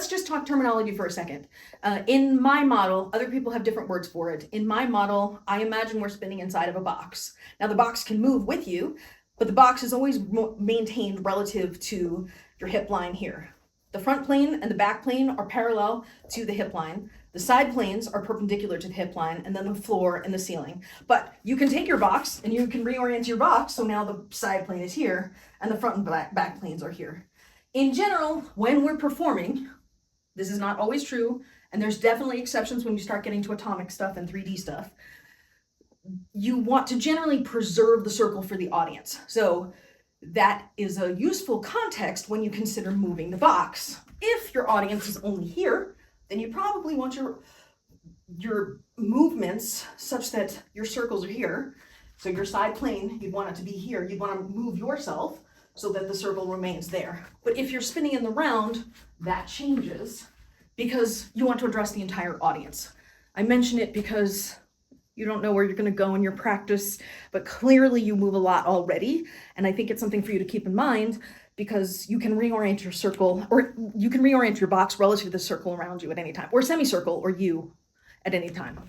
let's just talk terminology for a second. In my model, other people have different words for it. In my model, I imagine we're spinning inside of a box. Now the box can move with you, but the box is always maintained relative to your hip line here. The front plane and the back plane are parallel to the hip line. The side planes are perpendicular to the hip line, and then the floor and the ceiling. But you can take your box and you can reorient your box, so now the side plane is here and the front and back planes are here. In general, when we're performing, this is not always true, and there's definitely exceptions when you start getting to atomic stuff and 3D stuff. You want to generally preserve the circle for the audience. So that is a useful context when you consider moving the box. If your audience is only here, then you probably want your movements such that your circles are here. So your side plane, you'd want it to be here. You'd want to move yourself so that the circle remains there. But if you're spinning in the round, that changes because you want to address the entire audience. I mention it because you don't know where you're going to go in your practice, but clearly you move a lot already. And I think it's something for you to keep in mind because you can reorient your circle, or you can reorient your box relative to the circle around you at any time, or semicircle, or you at any time.